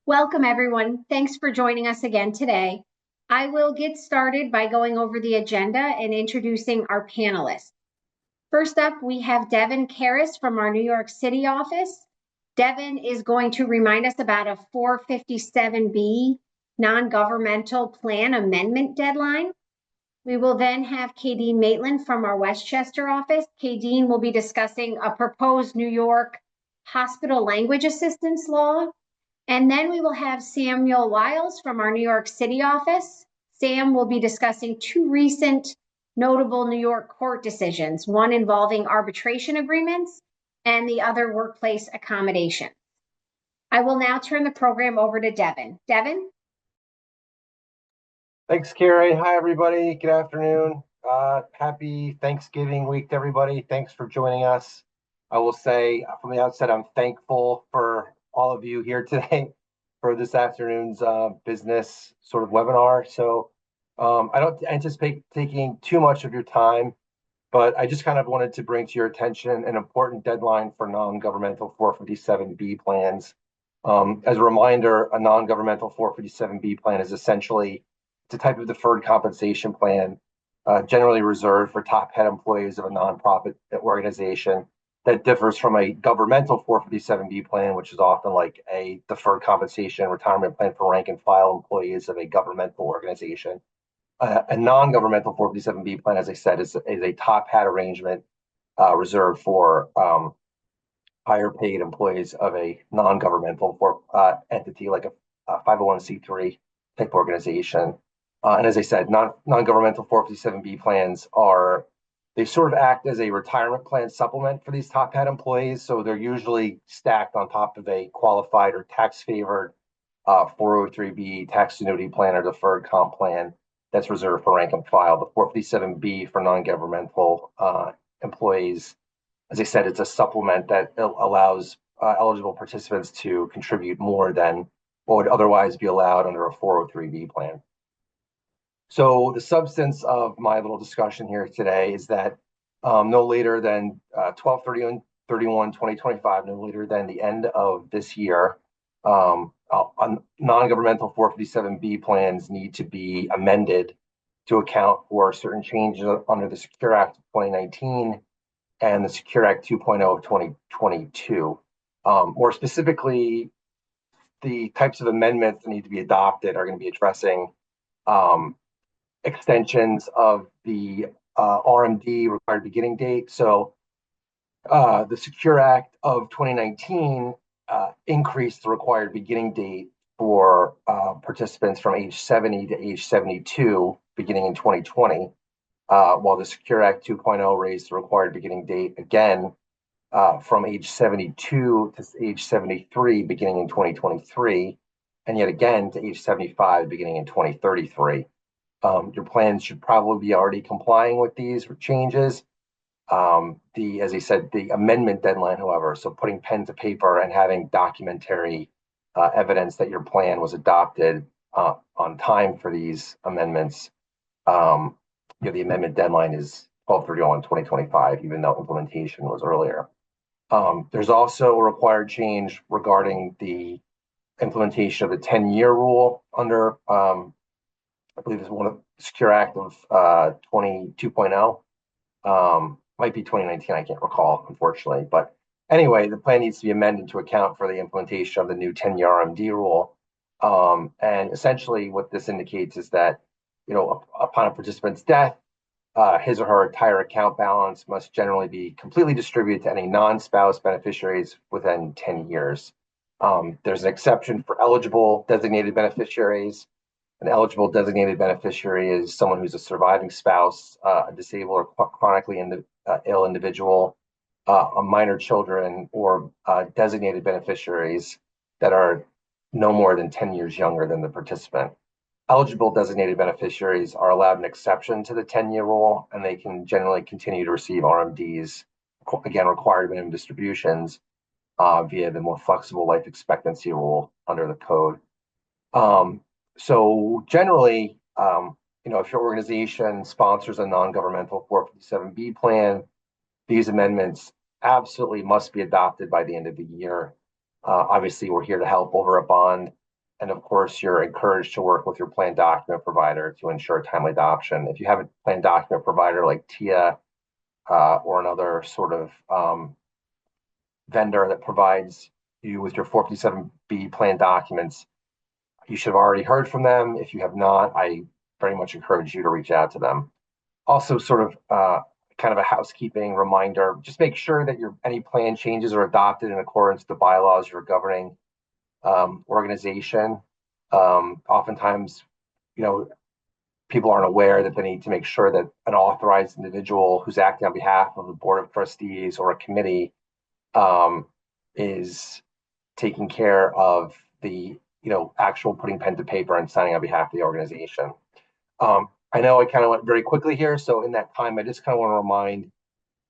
Welcome, everyone. Thanks for joining us again today. I will get started by going over the agenda and introducing our panelists. First up, we have Devin Karras from our New York City office. Devin is going to remind us about a 457B non-governmental plan amendment deadline. We will then have Kadeen Maitland from our Westchester office. Kadeen will be discussing a proposed New York hospital language assistance law. And then we will have Samuel Wiles from our New York City office. Sam will be discussing two recent notable New York court decisions, one involving arbitration agreements and the other workplace accommodation. I will now turn the program over to Devin. Devin? Thanks, Carrie. Hi, everybody. Good afternoon. Happy Thanksgiving week to everybody. Thanks for joining us. I will say from the outset, I'm thankful for all of you here today for this afternoon's business sort of webinar. So I don't anticipate taking too much of your time, but I just kind of wanted to bring to your attention an important deadline for non-governmental 457B plans. As a reminder, a non-governmental 457B plan is essentially it's a type of deferred compensation plan generally reserved for top head employees of a nonprofit organization that differs from a governmental 457B plan, which is often like a deferred compensation retirement plan for rank and file employees of a governmental organization. A non-governmental 457B plan, as I said, is a top hat arrangement reserved for higher paid employees of a non-governmental entity like a 501c3 type organization. And as I said, non-governmental 457B plans they sort of act as a retirement plan supplement for these top hat employees. So they're usually stacked on top of a qualified or tax favored 403B tax annuity plan or deferred comp plan that's reserved for rank and file. The 457B for non-governmental employees, as I said, it's a supplement that allows eligible participants to contribute more than what would otherwise be allowed under a 403B plan. So the substance of my little discussion here today is that no later than 12/31/2025, no later than the end of this year, non-governmental 457B plans need to be amended to account for certain changes under the Secure Act of 2019 and the Secure Act 2.0 of 2022. More specifically, the types of amendments that need to be adopted are going to be addressing extensions of the RMD required beginning date. So the Secure Act of 2019 increased the required beginning date for participants from age 70 to age 72 beginning in 2020, while the Secure Act 2.0 raised the required beginning date again from age 72 to age 73 beginning in 2023, and yet again to age 75 beginning in 2033. Your plans should probably be already complying with these changes. As I said, the amendment deadline, however, so putting pen to paper and having documentary evidence that your plan was adopted on time for these amendments, the amendment deadline is 12/31/2025, even though implementation was earlier. There's also a required change regarding the implementation of the 10-year rule under I believe it's one of the Secure Act of 2.0. Might be 2019, I can't recall, unfortunately. But anyway, the plan needs to be amended to account for the implementation of the new 10-year RMD rule. And essentially what this indicates is that, upon a participant's death, his or her entire account balance must generally be completely distributed to any non-spouse beneficiaries within 10 years. There's an exception for eligible designated beneficiaries. An eligible designated beneficiary is someone who's a surviving spouse, a disabled or chronically ill individual, minor children, or designated beneficiaries that are no more than 10 years younger than the participant. Eligible designated beneficiaries are allowed an exception to the 10-year rule, and they can generally continue to receive RMDs, again, required minimum distributions, via the more flexible life expectancy rule under the code. So generally, if your organization sponsors a non-governmental 457B plan, these amendments absolutely must be adopted by the end of the year. Obviously, we're here to help over a bond. And of course, you're encouraged to work with your plan document provider to ensure timely adoption. If you have a plan document provider like TIA or another sort of vendor that provides you with your 457B plan documents, you should have already heard from them. If you have not, I very much encourage you to reach out to them. Also, sort of kind of a housekeeping reminder, just make sure that your any plan changes are adopted in accordance with the bylaws of your governing organization. Oftentimes, you know, people aren't aware that they need to make sure that an authorized individual who's acting on behalf of the board of trustees or a committee is taking care of the actual putting pen to paper and signing on behalf of the organization. I know I kind of went very quickly here, so in that time, I just kind of want to remind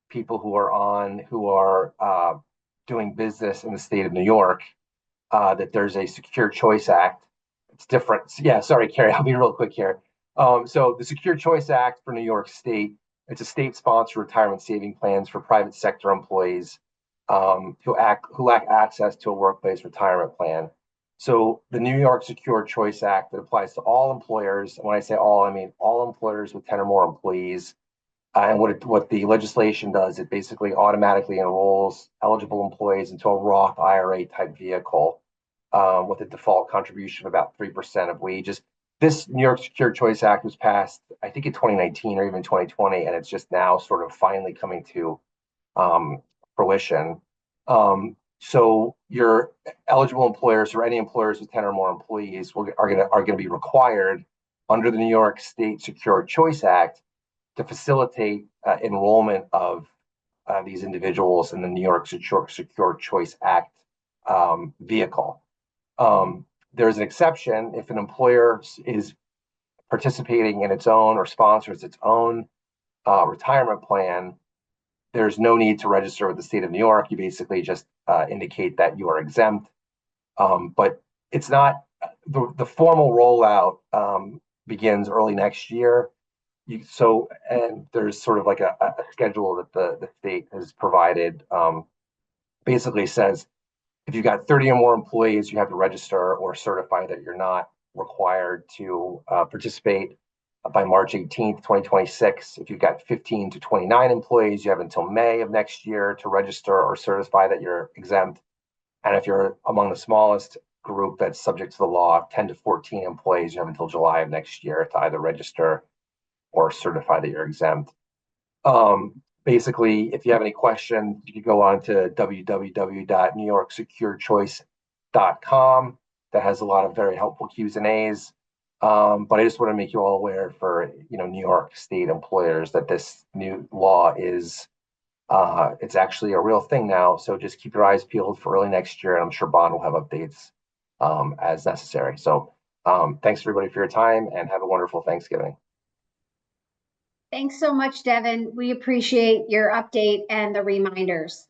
people who are doing business in the state of New York that there's a Secure Choice Act. It's different. Yeah, sorry, Carrie, I'll be real quick here. So the Secure Choice Act for New York State, it's a state-sponsored retirement saving plans for private sector employees who lack access to a workplace retirement plan. So the New York Secure Choice Act that applies to all employers. And when I say all, I mean all employers with 10 or more employees. And what the legislation does, it basically automatically enrolls eligible employees into a Roth IRA type vehicle with a default contribution of about 3% of wages. This New York Secure Choice Act was passed, I think, in 2019 or even 2020, and it's just now sort of finally coming to fruition. So your eligible employers or any employers with 10 or more employees are going to be required under the New York State Secure Choice Act to facilitate enrollment of these individuals in the New York Secure Choice Act vehicle. There's an exception if an employer is participating in its own or sponsors its own retirement plan. There's no need to register with the state of New York. You basically just indicate that you are exempt. But it's not the formal rollout begins early next year. And there's sort of like a schedule that the state has provided. Basically says if you've got 30 or more employees, you have to register or certify that you're not required to participate by March 18th, 2026. If you've got 15 to 29 employees, you have until May of next year to register or certify that you're exempt. And if you're among the smallest group that's subject to the law, 10 to 14 employees, you have until July of next year to either register or certify that you're exempt. Basically, if you have any questions, you can go on to www.newyorksecurechoice.com. That has a lot of very helpful Q's and A's. But I just want to make you all aware for New York State employers that this new law is it's actually a real thing now. So just keep your eyes peeled for early next year, and I'm sure Bond will have updates as necessary. So thanks everybody for your time, and have a wonderful Thanksgiving. Thanks so much, Devin. We appreciate your update and the reminders.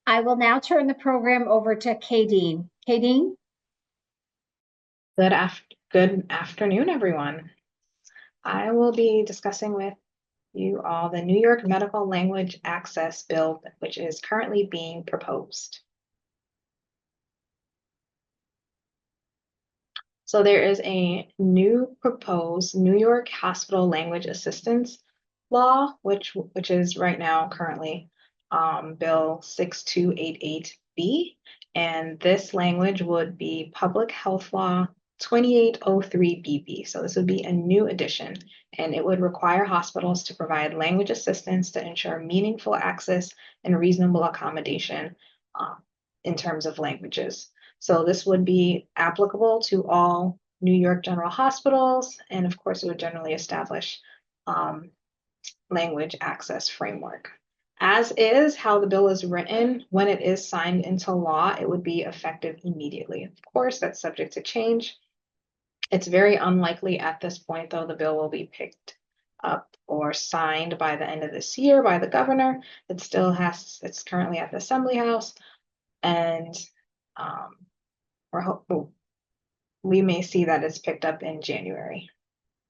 I will now turn the program over to Kadeen. Kadeen? Good afternoon, everyone. I will be discussing with you all the New York Medical Language Access Bill, which is currently being proposed. So there is a new proposed New York Hospital Language Assistance Law, which is right now currently Bill 6288B, and this language would be Public Health Law 2803BB. So this would be a new addition, and it would require hospitals to provide language assistance to ensure meaningful access and reasonable accommodation in terms of languages. So this would be applicable to all New York general hospitals, and of course it would generally establish language access framework. As is how the bill is written, when it is signed into law, it would be effective immediately. Of course, that's subject to change. It's very unlikely at this point, though, the bill will be picked up or signed by the end of this year by the governor. It's currently at the Assembly House, and we may see that it's picked up in January,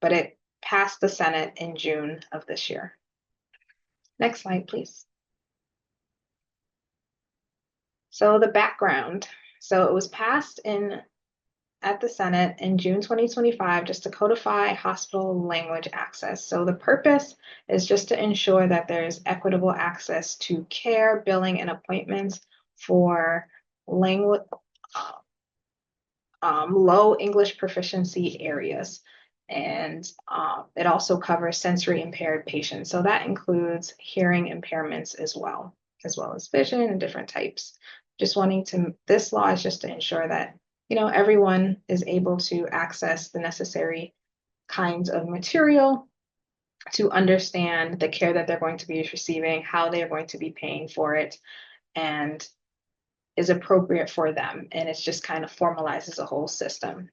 but it passed the Senate in June of this year. Next slide, please. So the background. So it was passed in at the Senate in June 2025 just to codify hospital language access. So the purpose is just to ensure that there's equitable access to care, billing, and appointments for language low English proficiency areas. And it also covers sensory impaired patients. So that includes hearing impairments as well as vision and different types. This law is just to ensure that, everyone is able to access the necessary kinds of material to understand the care that they're going to be receiving, how they're going to be paying for it, and is appropriate for them. And it's just kind of formalizes a whole system.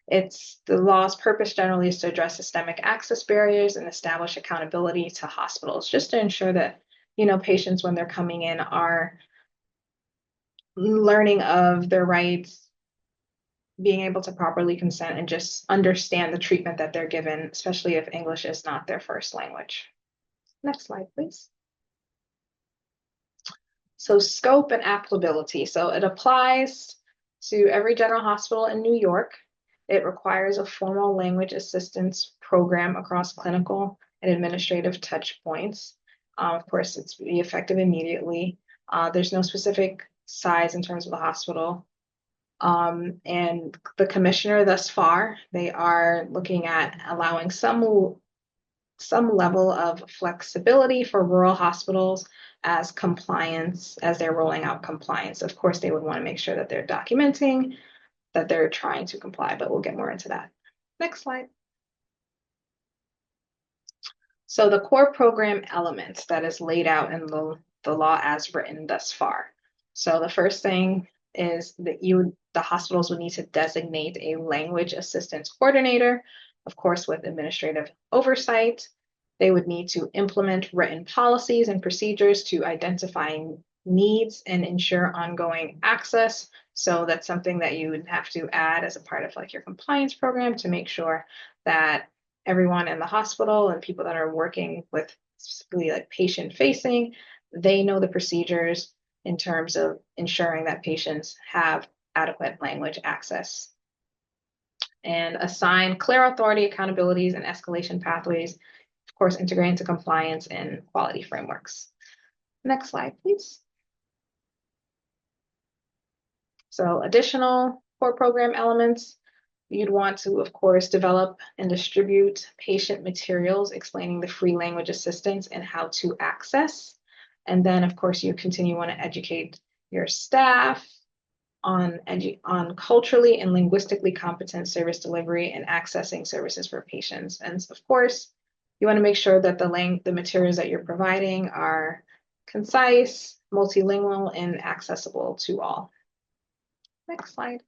The law's purpose generally is to address systemic access barriers and establish accountability to hospitals, just to ensure that, patients when they're coming in are learning of their rights, being able to properly consent, and just understand the treatment that they're given, especially if English is not their first language. Next slide, please. So scope and applicability. So it applies to every general hospital in New York. It requires a formal language assistance program across clinical and administrative touch points. Of course, it's be effective immediately. There's no specific size in terms of the hospital. And the commissioner thus far, they are looking at allowing some level of flexibility for rural hospitals as they're rolling out compliance. Of course, they would want to make sure that they're documenting that they're trying to comply, but we'll get more into that. Next slide. So the core program elements that is laid out in the law as written thus far. So the first thing is that the hospitals would need to designate a language assistance coordinator, of course, with administrative oversight. They would need to implement written policies and procedures to identify needs and ensure ongoing access. So that's something that you would have to add as a part of your compliance program to make sure that everyone in the hospital and people that are working with specifically patient facing, they know the procedures in terms of ensuring that patients have adequate language access. And assign clear authority, accountabilities, and escalation pathways, of course, integrate into compliance and quality frameworks. Next slide, please. So additional core program elements, you'd want to, of course, develop and distribute patient materials explaining the free language assistance and how to access. And then, of course, you want to educate your staff on culturally and linguistically competent service delivery and accessing services for patients. And of course, you want to make sure that the materials that you're providing are concise, multilingual, and accessible to all. Next slide.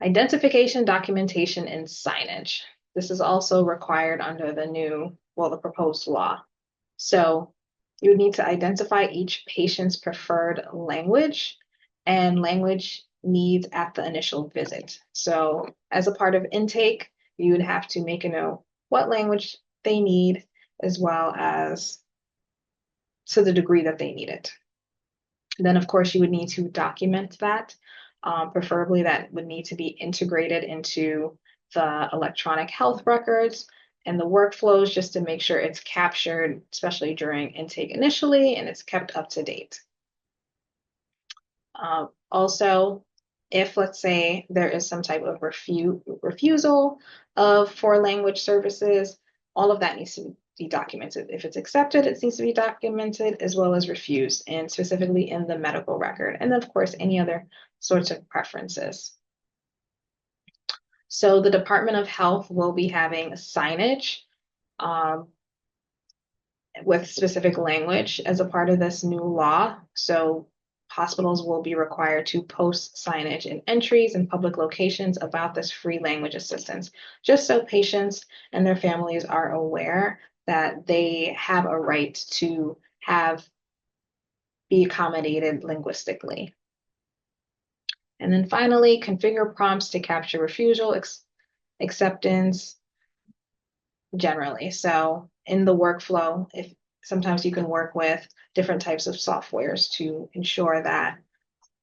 Identification, documentation, and signage. This is also required under the proposed law. So you would need to identify each patient's preferred language and language needs at the initial visit. So as a part of intake, you would have to make a note what language they need, as well as to the degree that they need it. Then, of course, you would need to document that. Preferably that would need to be integrated into the electronic health records and the workflows just to make sure it's captured, especially during intake initially, and it's kept up to date. Also, if let's say there is some type of refusal for language services, all of that needs to be documented. If it's accepted, it needs to be documented, as well as refused, and specifically in the medical record. And then, of course, any other sorts of preferences. So the Department of Health will be having signage with specific language as a part of this new law. So hospitals will be required to post signage in entries and public locations about this free language assistance, just so patients and their families are aware that they have a right to be accommodated linguistically. And then finally, configure prompts to capture refusal, acceptance generally. So in the workflow, sometimes you can work with different types of softwares to ensure that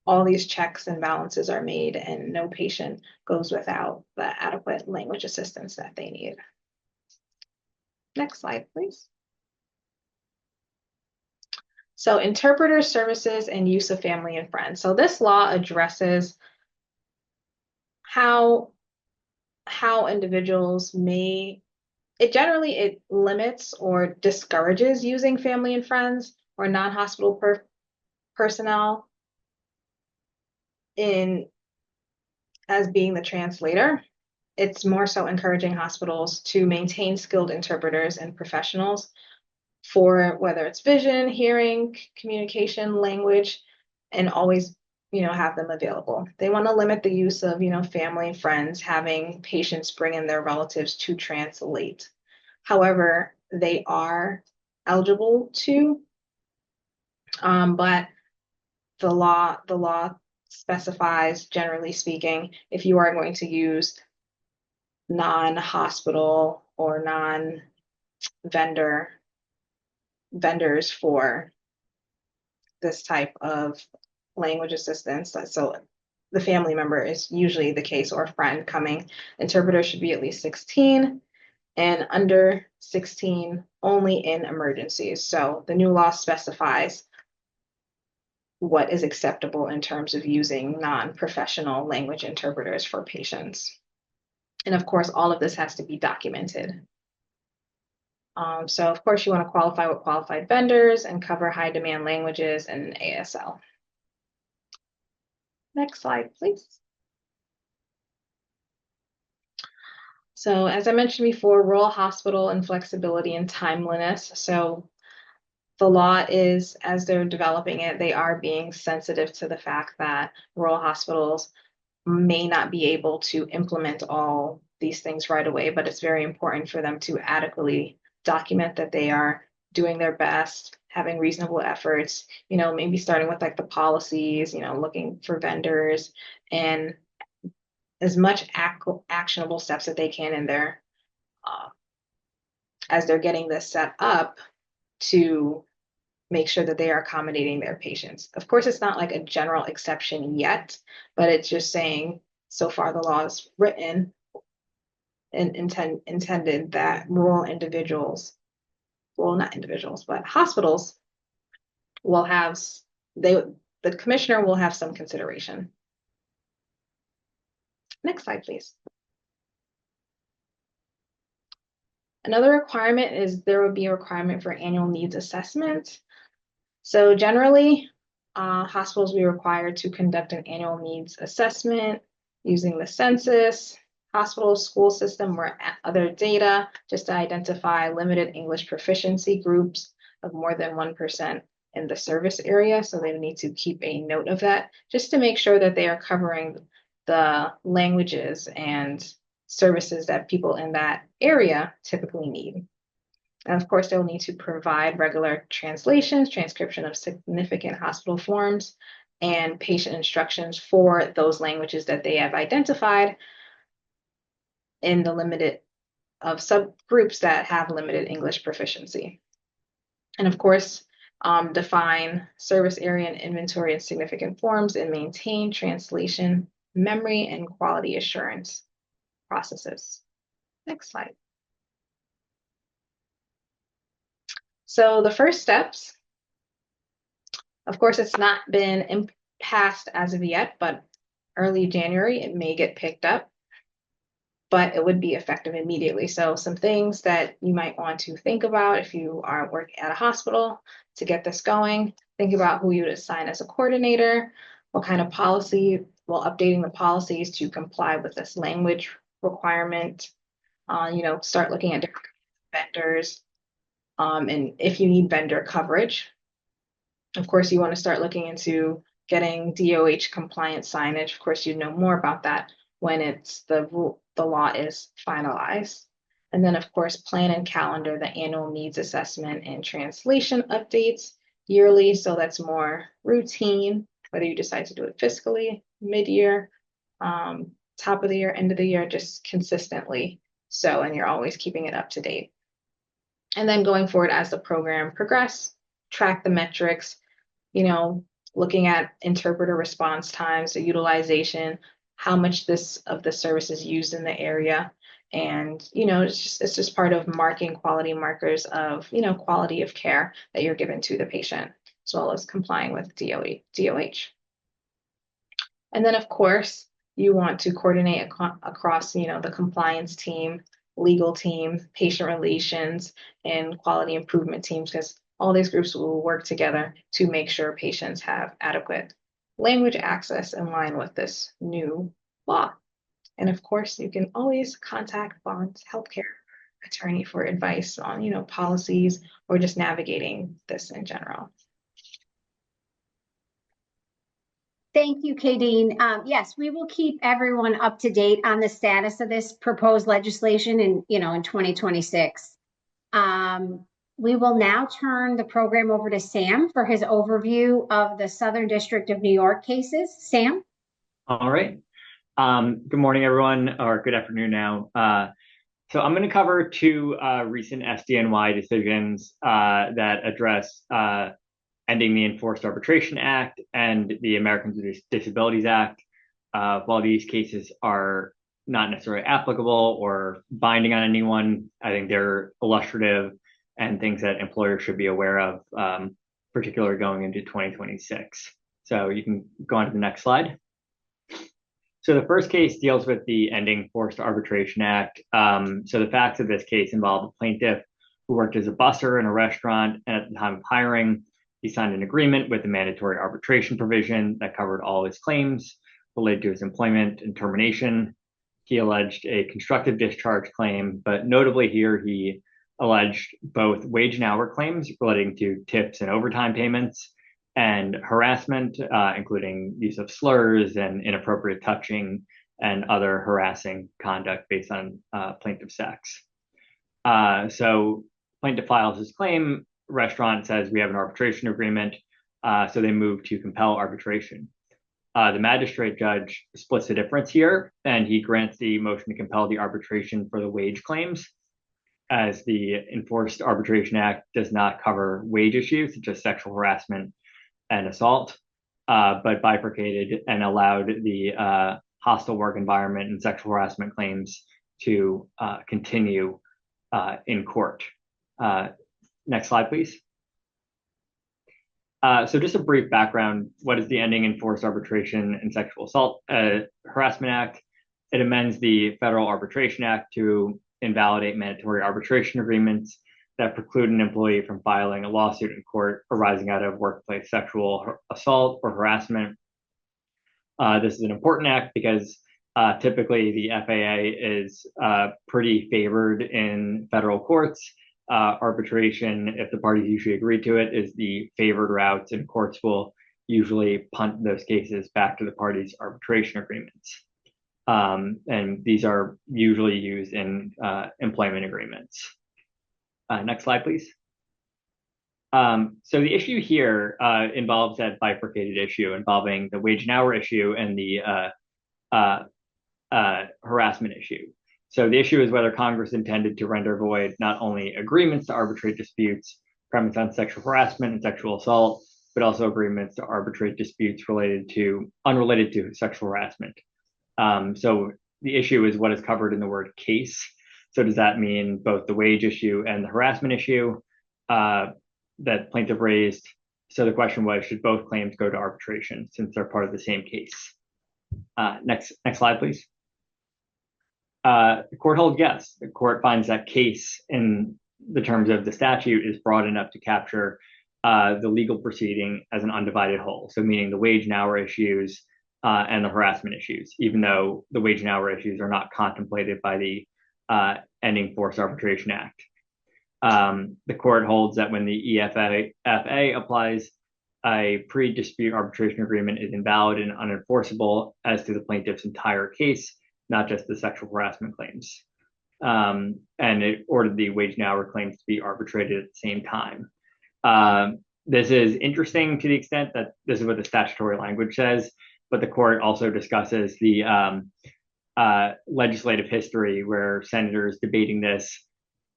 all these checks and balances are made and no patient goes without the adequate language assistance that they need. Next slide, please. So interpreter services and use of family and friends. So this law addresses how individuals may, it limits or discourages using family and friends or non-hospital personnel as being the translator. It's more so encouraging hospitals to maintain skilled interpreters and professionals for whether it's vision, hearing, communication, language, and always, have them available. They want to limit the use of, family and friends having patients bring in their relatives to translate. However, they are eligible to, but the law specifies, generally speaking, if you are going to use non-hospital or vendors for this type of language assistance. So the family member is usually the case, or a friend coming. Interpreter should be at least 16 and under 16 only in emergencies. So the new law specifies what is acceptable in terms of using non-professional language interpreters for patients. And of course, all of this has to be documented. So of course, you want to qualify with qualified vendors and cover high demand languages and ASL. Next slide, please. So as I mentioned before, rural hospital and flexibility and timeliness. So the law is, as they're developing it, they are being sensitive to the fact that rural hospitals may not be able to implement all these things right away, but it's very important for them to adequately document that they are doing their best, having reasonable efforts, maybe starting with like the policies, looking for vendors and as much actionable steps that they can in there as they're getting this set up to make sure that they are accommodating their patients. Of course, it's not like a general exception yet, but it's just saying so far the law is written and intended that rural individuals, well, not individuals, but hospitals will have, the commissioner will have some consideration. Next slide, please. Another requirement is there would be a requirement for annual needs assessment. So generally, hospitals will be required to conduct an annual needs assessment using the census, hospital, school system, or other data just to identify limited English proficiency groups of more than 1% in the service area. So they need to keep a note of that just to make sure that they are covering the languages and services that people in that area typically need. And of course, they'll need to provide regular translations, transcription of significant hospital forms, and patient instructions for those languages that they have identified in the limited of subgroups that have limited English proficiency. And of course, define service area and inventory of significant forms and maintain translation, memory, and quality assurance processes. Next slide. So the first steps, of course, it's not been passed as of yet, but early January, it may get picked up, but it would be effective immediately. So some things that you might want to think about if you are working at a hospital to get this going, think about who you would assign as a coordinator, what kind of policy, well, updating the policies to comply with this language requirement, start looking at different vendors, and if you need vendor coverage. Of course, you want to start looking into getting DOH compliant signage. Of course, you know more about that when it's the law is finalized. And then, of course, plan and calendar the annual needs assessment and translation updates yearly. So that's more routine, whether you decide to do it fiscally, mid-year, top of the year, end of the year, just consistently. So, and you're always keeping it up to date. And then going forward as the program progresses, track the metrics, looking at interpreter response times, the utilization, how much of the service is used in the area. And, it's just part of marking quality markers of, quality of care that you're given to the patient, as well as complying with DOH. And then, of course, you want to coordinate across, the compliance team, legal team, patient relations, and quality improvement teams, because all these groups will work together to make sure patients have adequate language access in line with this new law. And of course, you can always contact Bond's healthcare attorney for advice on, policies or just navigating this in general. Thank you, Kadeen. Yes, we will keep everyone up to date on the status of this proposed legislation in 2026. We will now turn the program over to Sam for his overview of the Southern District of New York cases. Sam? All right. Good morning, everyone, or good afternoon now. So I'm going to cover two recent SDNY decisions that address ending the Enforced Arbitration Act and the Americans with Disabilities Act. While these cases are not necessarily applicable or binding on anyone, I think they're illustrative and things that employers should be aware of, particularly going into 2026. So you can go on to the next slide. So the first case deals with the Ending Forced Arbitration Act. So the facts of this case involve a plaintiff who worked as a busser in a restaurant, and at the time of hiring, he signed an agreement with a mandatory arbitration provision that covered all his claims related to his employment and termination. He alleged a constructive discharge claim, but notably here, he alleged both wage and hour claims relating to tips and overtime payments, and harassment, including use of slurs and inappropriate touching and other harassing conduct based on plaintiff's sex. So plaintiff files his claim. Restaurant says we have an arbitration agreement, so they move to compel arbitration. The magistrate judge splits the difference here, and he grants the motion to compel the arbitration for the wage claims, as the Enforced Arbitration Act does not cover wage issues, just sexual harassment and assault, but bifurcated and allowed the hostile work environment and sexual harassment claims to continue in court. Next slide, please. So just a brief background, what is the Ending Enforced Arbitration and Sexual Assault Harassment Act? It amends the Federal Arbitration Act to invalidate mandatory arbitration agreements that preclude an employee from filing a lawsuit in court arising out of workplace sexual assault or harassment. This is an important act because typically the FAA is pretty favored in federal courts. Arbitration, if the parties usually agree to it, is the favored route, and courts will usually punt those cases back to the parties' arbitration agreements. And these are usually used in employment agreements. Next slide, please. So the issue here involves that bifurcated issue involving the wage and hour issue and the harassment issue. So the issue is whether Congress intended to render void not only agreements to arbitrate disputes premised on sexual harassment and sexual assault, but also agreements to arbitrate disputes unrelated to sexual harassment. So the issue is what is covered in the word case. So does that mean both the wage issue and the harassment issue that plaintiff raised? So the question was, should both claims go to arbitration since they're part of the same case? Next slide, please. The court holds yes. The court finds that case in the terms of the statute is broad enough to capture the legal proceeding as an undivided whole. So meaning the wage and hour issues and the harassment issues, even though the wage and hour issues are not contemplated by the Ending Forced Arbitration Act. The court holds that when the EFA applies, a pre-dispute arbitration agreement is invalid and unenforceable as to the plaintiff's entire case, not just the sexual harassment claims. And it ordered the wage and hour claims to be arbitrated at the same time. This is interesting to the extent that this is what the statutory language says, but the court also discusses the legislative history where senators debating this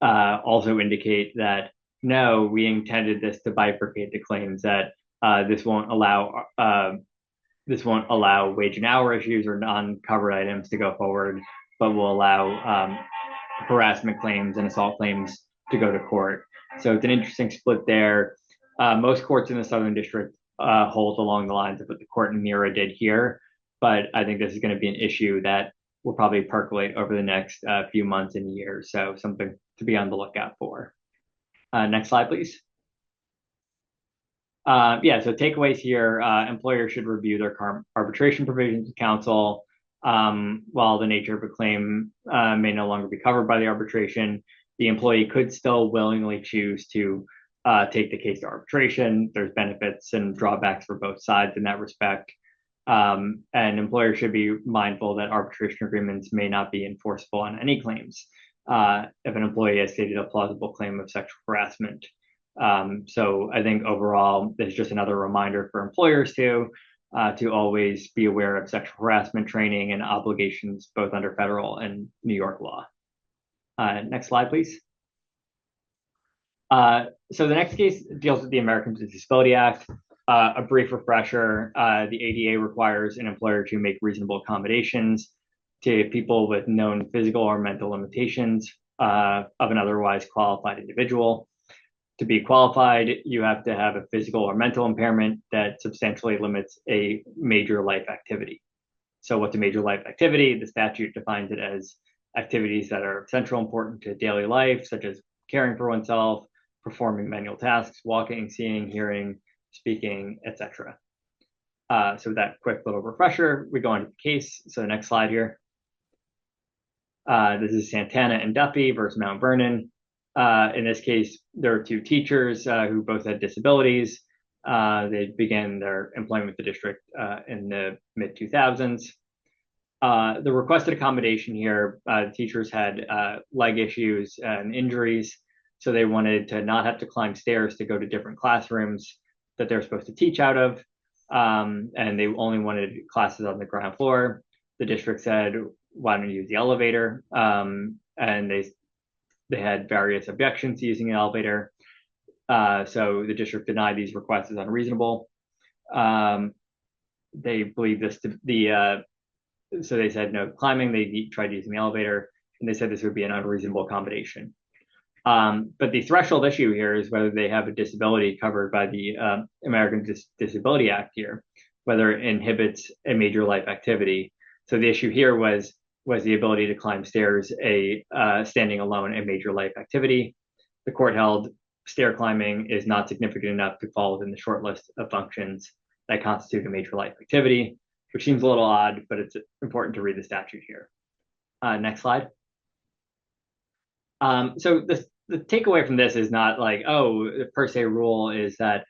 also indicate that, no, we intended this to bifurcate the claims, that This won't allow wage and hour issues or non-covered items to go forward, but will allow harassment claims and assault claims to go to court. So it's an interesting split there. Most courts in the Southern District hold along the lines of what the court in Mira did here, but I think this is going to be an issue that will probably percolate over the next few months and years. So something to be on the lookout for. Next slide, please. So takeaways here, employers should review their arbitration provisions with counsel. While the nature of a claim may no longer be covered by the arbitration, the employee could still willingly choose to take the case to arbitration. There's benefits and drawbacks for both sides in that respect. And employers should be mindful that arbitration agreements may not be enforceable on any claims if an employee has stated a plausible claim of sexual harassment. So I think overall, there's just another reminder for employers to always be aware of sexual harassment training and obligations, both under federal and New York law. Next slide, please. So the next case deals with the Americans with Disability Act. A brief refresher, the ADA requires an employer to make reasonable accommodations to people with known physical or mental limitations of an otherwise qualified individual. To be qualified, you have to have a physical or mental impairment that substantially limits a major life activity. So what's a major life activity? The statute defines it as activities that are of central importance to daily life, such as caring for oneself, performing manual tasks, walking, seeing, hearing, speaking, etc. So with that quick little refresher, we go on to the case. So the next slide here. This is Santana and Duffy versus Mount Vernon. In this case, there are two teachers who both had disabilities. They began their employment with the district in the mid-2000s. The requested accommodation here, teachers had leg issues and injuries, so they wanted to not have to climb stairs to go to different classrooms that they're supposed to teach out of, and they only wanted classes on the ground floor. The district said, why don't you use the elevator? And they had various objections to using an elevator. So the district denied these requests as unreasonable. They believe this to be, so they said no climbing, they tried using the elevator, and they said this would be an unreasonable accommodation. But the threshold issue here is whether they have a disability covered by the American Disability Act here, whether it inhibits a major life activity. So the issue here was the ability to climb stairs, standing alone, a major life activity. The court held stair climbing is not significant enough to fall within the short list of functions that constitute a major life activity, which seems a little odd, but it's important to read the statute here. Next slide. So the takeaway from this is not like, oh, the per se rule is that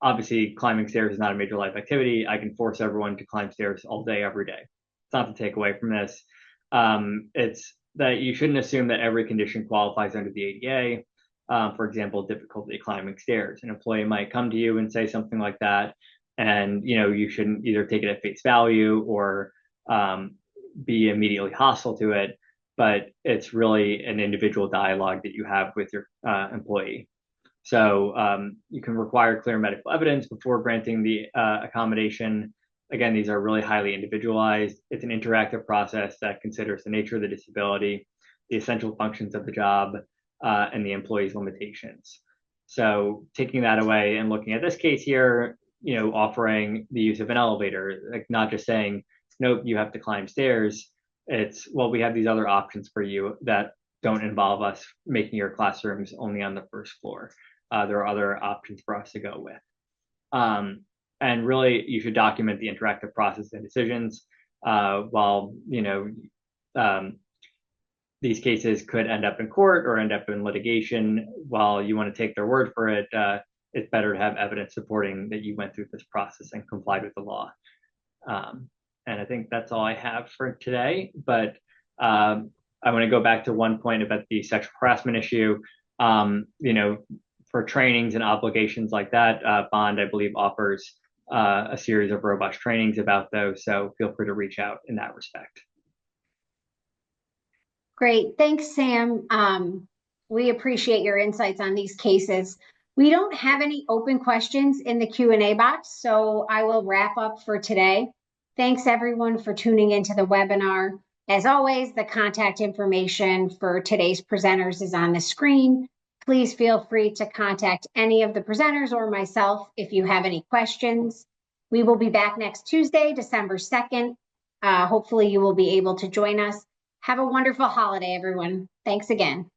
obviously climbing stairs is not a major life activity. I can force everyone to climb stairs all day, every day. It's not the takeaway from this. It's that you shouldn't assume that every condition qualifies under the ADA. For example, difficulty climbing stairs. An employee might come to you and say something like that, and you shouldn't either take it at face value or be immediately hostile to it. But it's really an individual dialogue that you have with your employee. So you can require clear medical evidence before granting the accommodation. Again, these are really highly individualized. It's an interactive process that considers the nature of the disability, the essential functions of the job, and the employee's limitations. So taking that away and looking at this case here, offering the use of an elevator, like not just saying, nope, you have to climb stairs. It's, well, we have these other options for you that don't involve us making your classrooms only on the first floor. There are other options for us to go with. And really, you should document the interactive process and decisions. While, these cases could end up in court or end up in litigation, while you want to take their word for it, it's better to have evidence supporting that you went through this process and complied with the law. And I think that's all I have for today. But I want to go back to one point about the sexual harassment issue. For trainings and obligations like that, Bond, I believe, offers a series of robust trainings about those. So feel free to reach out in that respect. Great. Thanks, Sam. We appreciate your insights on these cases. We don't have any open questions in the Q&A box, so I will wrap up for today. Thanks everyone for tuning into the webinar. As always, the contact information for today's presenters is on the screen. Please feel free to contact any of the presenters or myself if you have any questions. We will be back next Tuesday, December 2nd. Hopefully you will be able to join us. Have a wonderful holiday, everyone. Thanks again.